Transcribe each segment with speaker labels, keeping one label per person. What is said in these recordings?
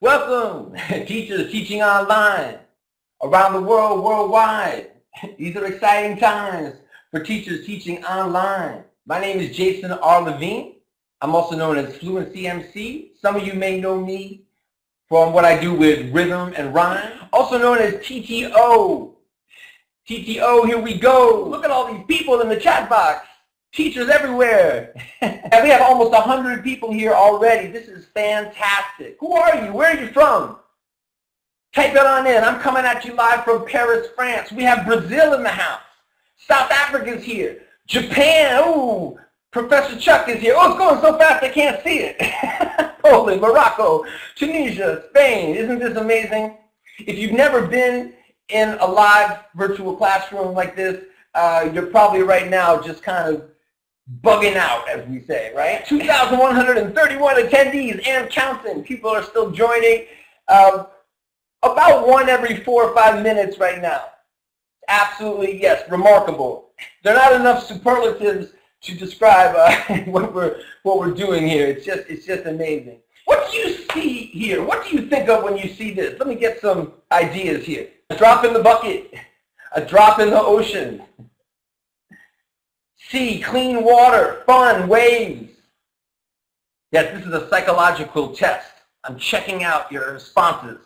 Speaker 1: Welcome, teachers teaching online, around the world, worldwide. These are exciting times for teachers teaching online. My name is Jason R. Levine. I'm also known as Fluency MC. Some of you may know me from what I do with rhythm and rhyme, also known as TTO. TTO, here we go. Look at all these people in the chat box. Teachers everywhere. And we have almost 100 people here already. This is fantastic. Who are you? Where are you from? Type it on in. I'm coming at you live from Paris, France. We have Brazil in the house. South Africa's here. Japan. Ooh, Professor Chuck is here. Oh, it's going so fast I can't see it. Poland, Morocco, Tunisia, Spain. Isn't this amazing? If you've never been in a live virtual classroom like this, you're probably right now just kind of bugging out, as we say, right? 2,131 attendees and counting. People are still joining. About one every 4 or 5 minutes right now. Absolutely, yes, remarkable. There are not enough superlatives to describe what we're doing here. It's just amazing. What do you see here? What do you think of when you see this? Let me get some ideas here. A drop in the bucket, a drop in the ocean. Sea, clean water, fun, waves. Yes, this is a psychological test. I'm checking out your responses.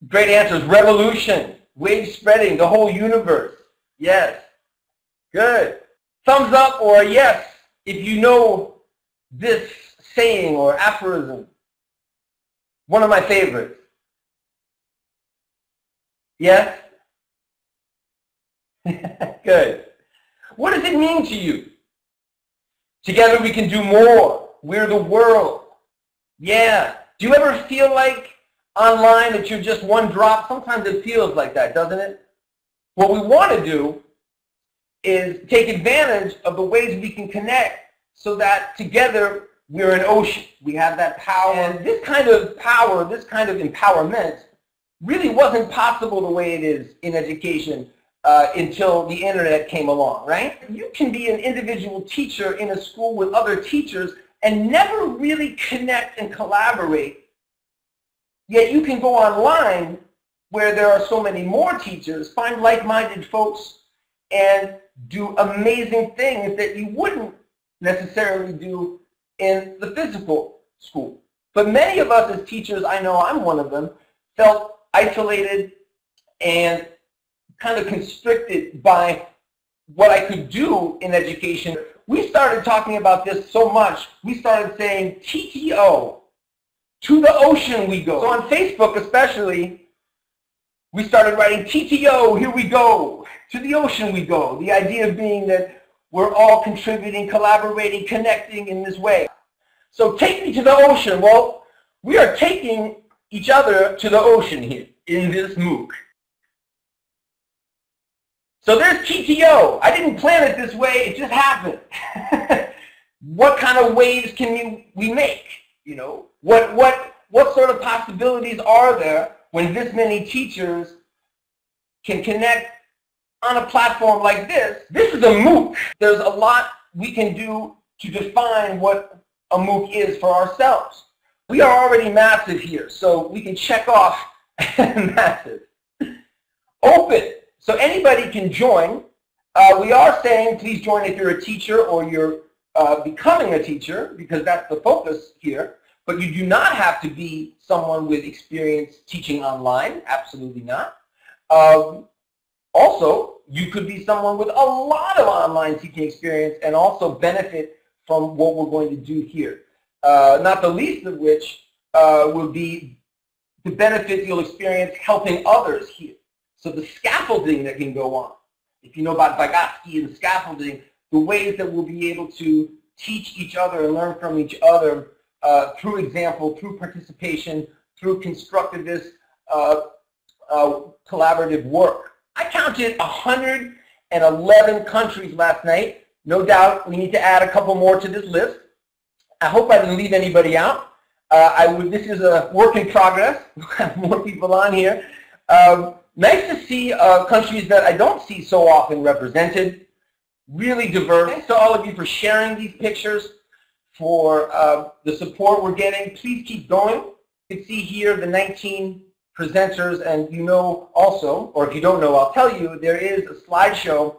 Speaker 1: Great answers. Revolution, wave spreading, the whole universe. Yes. Good. Thumbs up or yes if you know this saying or aphorism. One of my favorites. Yes? Good. What does it mean to you? Together we can do more. We're the world. Yeah. Do you ever feel like online that you're just one drop? Sometimes it feels like that, doesn't it? What we want to do is take advantage of the ways we can connect so that together we're an ocean. We have that power. And this kind of power, this kind of empowerment really wasn't possible the way it is in education until the internet came along, right? You can be an individual teacher in a school with other teachers and never really connect and collaborate. Yet you can go online where there are so many more teachers, find like-minded folks, and do amazing things that you wouldn't necessarily do in the physical school. But many of us as teachers, I know I'm one of them, felt isolated and kind of constricted by what I could do in education. We started talking about this so much, we started saying TTO, to the ocean we go. So on Facebook especially, we started writing TTO, here we go, to the ocean we go. The idea being that we're all contributing, collaborating, connecting in this way. So take me to the ocean. Well, we are taking each other to the ocean here in this MOOC. So there's TTO. I didn't plan it this way, it just happened. What kind of waves can we make? You know, what sort of possibilities are there when this many teachers can connect on a platform like this? This is a MOOC. There's a lot we can do to define what a MOOC is for ourselves. We are already massive here, so we can check off massive. Open. So anybody can join. We are saying please join if you're a teacher or you're becoming a teacher, because that's the focus here. But you do not have to be someone with experience teaching online. Absolutely not. Also, you could be someone with a lot of online teaching experience and also benefit from what we're going to do here. Not the least of which will be the benefit you'll experience helping others here. So the scaffolding that can go on. If you know about WizIQ and scaffolding, the ways that we'll be able to teach each other and learn from each other through example, through participation, through constructivist collaborative work. I counted 111 countries last night. No doubt we need to add a couple more to this list. I hope I didn't leave anybody out. This is a work in progress. We'll have more people on here. Nice to see countries that I don't see so often represented. Really diverse. Thanks to all of you for sharing these pictures, for the support we're getting. Please keep going. You can see here the 19 presenters, and you know also, or if you don't know, I'll tell you, there is a slideshow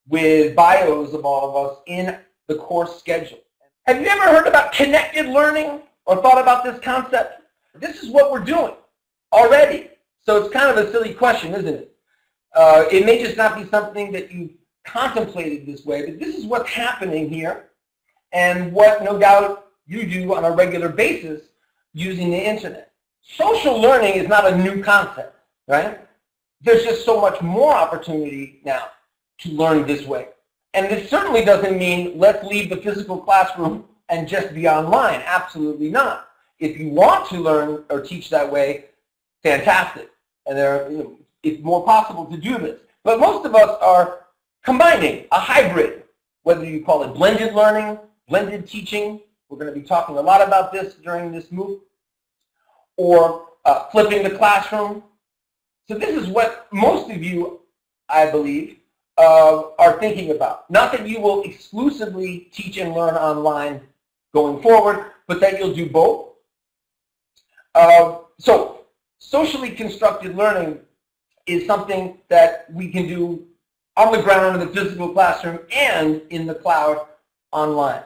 Speaker 1: with bios of all of us in the course schedule. Have you ever heard about connected learning or thought about this concept? This is what we're doing already. So it's kind of a silly question, isn't it? It may just not be something that you contemplated this way, but this is what's happening here and what no doubt you do on a regular basis using the internet. Social learning is not a new concept, right? There's just so much more opportunity now to learn this way. And this certainly doesn't mean let's leave the physical classroom and just be online. Absolutely not. If you want to learn or teach that way, fantastic. And it's more possible to do this. But most of us are combining a hybrid, whether you call it blended learning, blended teaching. We're going to be talking a lot about this during this MOOC. Or flipping the classroom. So this is what most of you, I believe, are thinking about. Not that you will exclusively teach and learn online going forward, but that you'll do both. So socially constructed learning is something that we can do on the ground in the physical classroom and in the cloud online.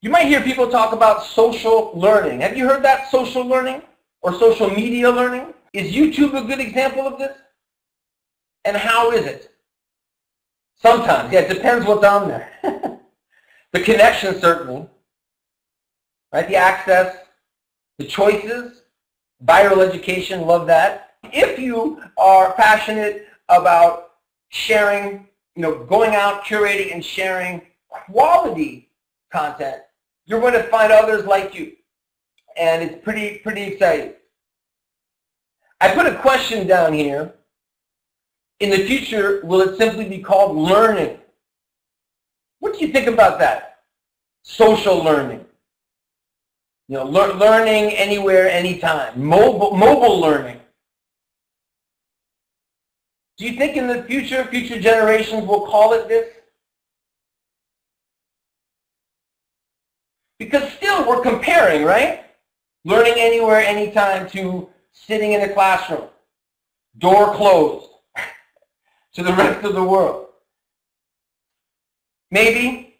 Speaker 1: You might hear people talk about social learning. Have you heard that, social learning or social media learning? Is YouTube a good example of this? And how is it? Sometimes, yeah, it depends what's on there. The connection, certainly, right? The access, the choices, viral education, love that. If you are passionate about sharing, going out, curating, and sharing quality content, you're going to find others like you. And it's pretty exciting. I put a question down here. In the future, will it simply be called learning? What do you think about that? Social learning. Learning anywhere, anytime. Mobile learning. Do you think in the future generations will call it this? Because still we're comparing, right? Learning anywhere, anytime to sitting in a classroom, door closed, to the rest of the world. Maybe.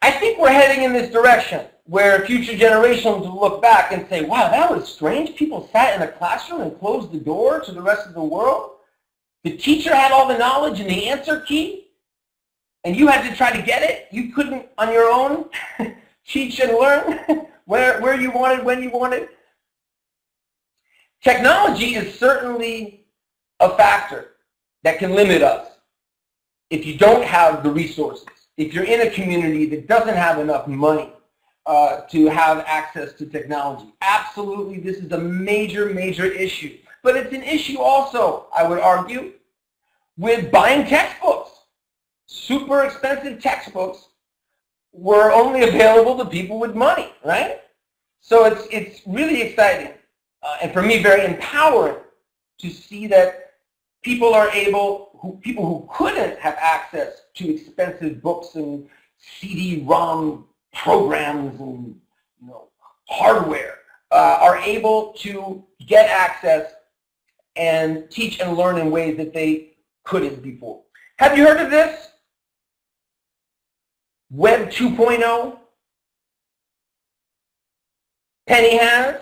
Speaker 1: I think we're heading in this direction where future generations will look back and say, wow, that was strange. People sat in a classroom and closed the door to the rest of the world. The teacher had all the knowledge and the answer key, and you had to try to get it. You couldn't, on your own, teach and learn where you wanted, when you wanted. Technology is certainly a factor that can limit us if you don't have the resources. If you're in a community that doesn't have enough money to have access to technology. Absolutely, this is a major issue. But it's an issue also, I would argue, with buying textbooks. Super expensive textbooks were only available to people with money, right? So it's really exciting, and for me very empowering to see that people are people who couldn't have access to expensive books and CD-ROM programs and hardware are able to get access and teach and learn in ways that they couldn't before. Have you heard of this? Web 2.0? Penny has?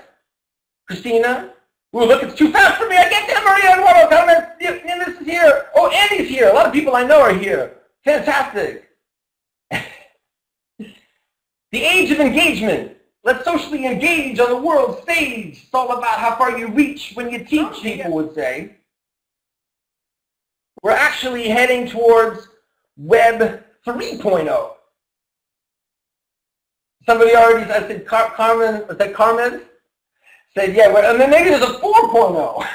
Speaker 1: Christina? Ooh, look, it's too fast for me. I get them, Maria. What comments? This is here. Oh, Andy's here. A lot of people I know are here. Fantastic. The age of engagement. Let's socially engage on the world stage. It's all about how far you reach when you teach, people would say. We're actually heading towards Web 3.0. Somebody already, I said, Carmen, was that Carmen? Said, yeah, well, and then maybe there's a 4.0.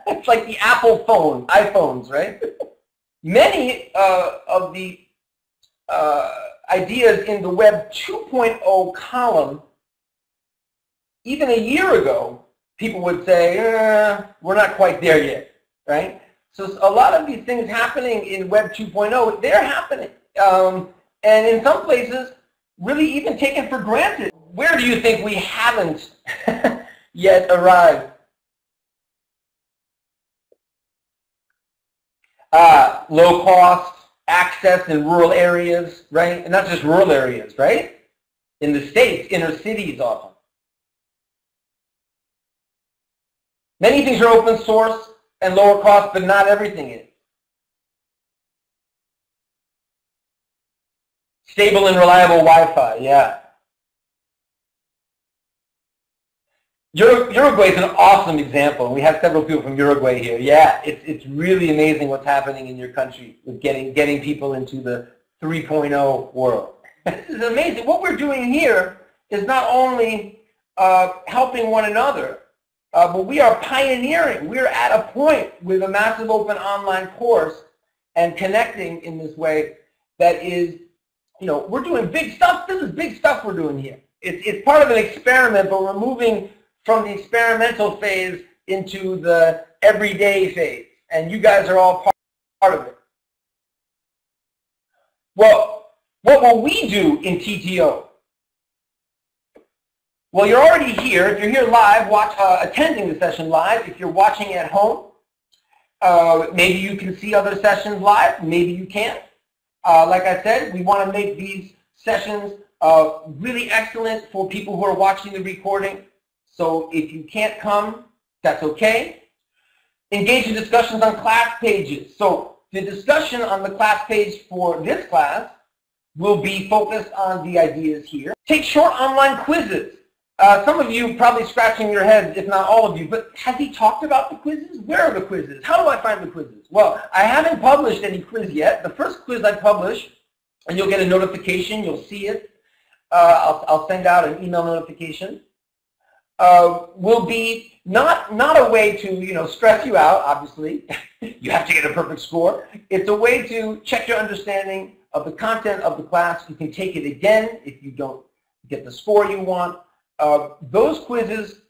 Speaker 1: It's like the Apple phone, iPhones, right? Many of the ideas in the Web 2.0 column, even a year ago, people would say, we're not quite there yet, right? So a lot of these things happening in Web 2.0, they're happening. And in some places, really even taken for granted. Where do you think we haven't yet arrived. Low cost, access in rural areas, right? And not just rural areas, right? In the States, inner cities often. Many things are open source and lower cost, but not everything is. Stable and reliable Wi-Fi, yeah. Uruguay is an awesome example. We have several people from Uruguay here. Yeah, it's really amazing what's happening in your country with getting people into the 3.0 world. This is amazing. What we're doing here is not only helping one another, but we are pioneering. We're at a point with a massive open online course and connecting in this way that is, you know, we're doing big stuff. This is big stuff we're doing here. It's part of an experiment, but we're moving from the experimental phase into the everyday phase. And you guys are all part of it. Well, what will we do in TTO? Well, you're already here. If you're here live, attending the session live. If you're watching at home, maybe you can see other sessions live. Maybe you can't. Like I said, we want to make these sessions really excellent for people who are watching the recording. So if you can't come, that's okay. Engage in discussions on class pages. So the discussion on the class page for this class will be focused on the ideas here. Take short online quizzes. Some of you probably scratching your heads, if not all of you, but has he talked about the quizzes? Where are the quizzes? How do I find the quizzes? Well, I haven't published any quiz yet. The first quiz I publish, and you'll get a notification, you'll see it. I'll send out an email notification. Will be not a way to, you know, stress you out, obviously. You have to get a perfect score. It's a way to check your understanding of the content of the class. You can take it again if you don't get the score you want. Those quizzes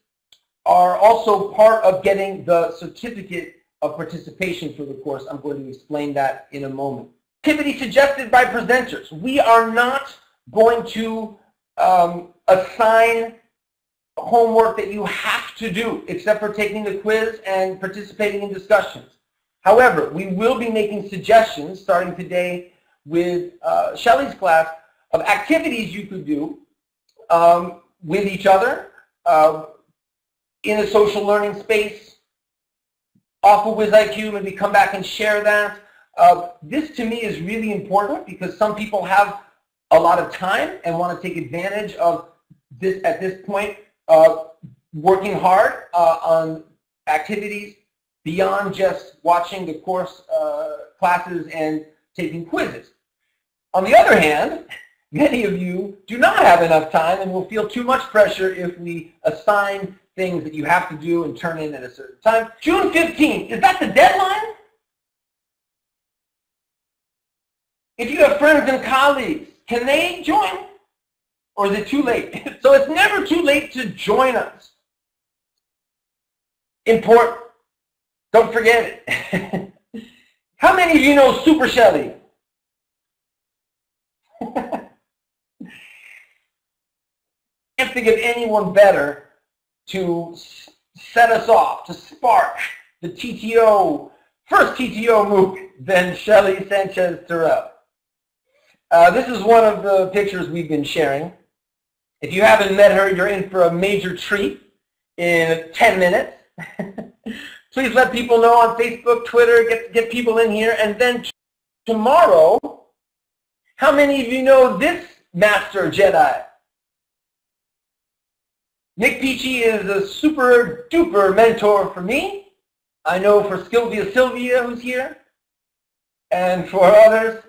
Speaker 1: are also part of getting the certificate of participation for the course. I'm going to explain that in a moment. Activity suggested by presenters. We are not going to assign homework that you have to do, except for taking the quiz and participating in discussions. However, we will be making suggestions starting today with Shelly's class of activities you could do with each other in a social learning space, off of WizIQ, maybe come back and share that. This to me is really important because some people have a lot of time and want to take advantage of this at this point, working hard on activities beyond just watching the course classes and taking quizzes. On the other hand, many of you do not have enough time and will feel too much pressure if we assign things that you have to do and turn in at a certain time. June 15th, is that the deadline? If you have friends and colleagues, can they join? Or is it too late? So it's never too late to join us. Important. Don't forget it. How many of you know Super Shelly? Can't think of anyone better to set us off, to spark the TTO, first TTO MOOC than Shelly Sanchez-Terrell. This is one of the pictures we've been sharing. If you haven't met her, you're in for a major treat in 10 minutes. Please let people know on Facebook, Twitter, get people in here. And then tomorrow, how many of you know this Master Jedi? Nick Peachy is a super duper mentor for me. I know for Sylvia who's here, and for others.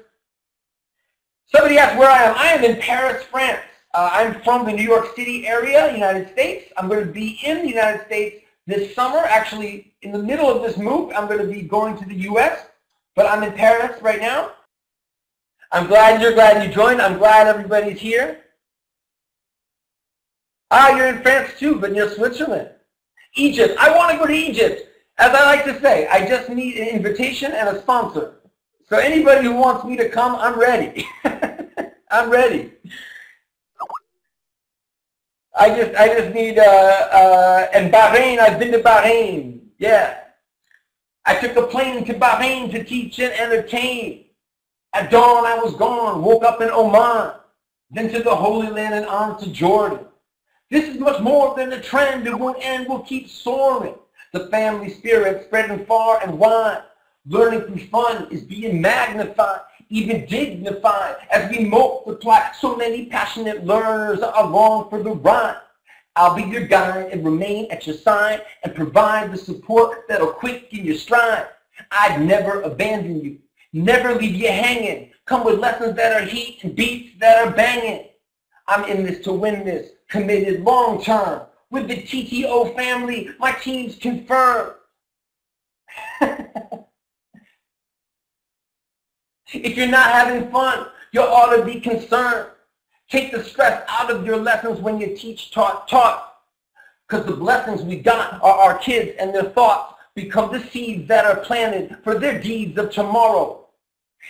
Speaker 1: Somebody asked where I am. I am in Paris, France. I'm from the New York City area, United States. I'm going to be in the United States this summer. Actually, in the middle of this MOOC, I'm going to be going to the US, but I'm in Paris right now. I'm glad you're glad you joined. I'm glad everybody's here. Ah, you're in France too, but you're Switzerland. Egypt. I want to go to Egypt. As I like to say, I just need an invitation and a sponsor. So anybody who wants me to come, I'm ready. I'm ready. I just need, and Bahrain, I've been to Bahrain. Yeah. I took a plane to Bahrain to teach and entertain. At dawn, I was gone, woke up in Oman, then to the Holy Land and on to Jordan. This is much more than a trend. It won't end, we'll keep soaring. The family spirit spreading far and wide. Learning through fun is being magnified, even dignified, as we multiply. So many passionate learners are along for the ride. I'll be your guide and remain at your side and provide the support that'll quicken your stride. I'd never abandon you, never leave you hanging. Come with lessons that are heat and beats that are banging. I'm in this to win this, committed long term. With the TTO family, my team's confirmed. If you're not having fun, you ought to be concerned. Take the stress out of your lessons when you teach, taught. Because the blessings we got are our kids, and their thoughts become the seeds that are planted for their deeds of tomorrow.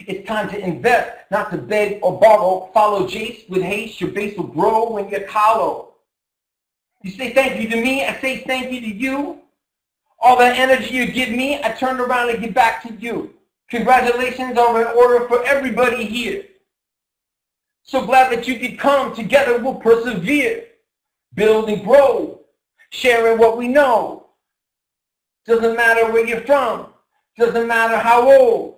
Speaker 1: It's time to invest, not to beg or borrow. Follow Jace with haste. Your base will grow when you're hollow. You say thank you to me, I say thank you to you. All that energy you give me, I turn around and give back to you. Congratulations are in order for everybody here. So glad that you could come. Together we'll persevere. Build and grow. Sharing what we know. Doesn't matter where you're from. Doesn't matter how old.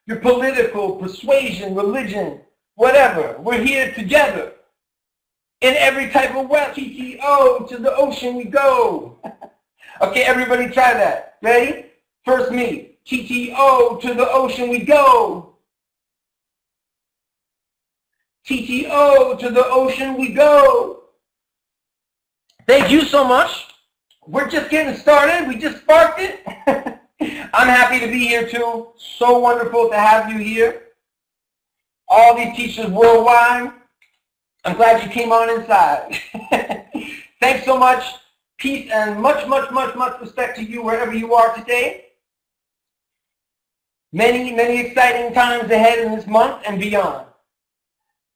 Speaker 1: Your political, persuasion, religion, whatever. We're here together. In every type of way. TTO, to the ocean we go. Okay, everybody try that. Ready? First me. TTO, to the ocean we go. TTO, to the ocean we go. Thank you so much. We're just getting started. We just sparked it. I'm happy to be here too. So wonderful to have you here. All these teachers worldwide. I'm glad you came on inside. Thanks so much. Peace and much, much, much, much respect to you wherever you are today. Many, many exciting times ahead in this month and beyond.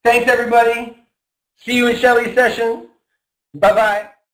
Speaker 1: Thanks, everybody. See you in Shelly's session. Bye-bye.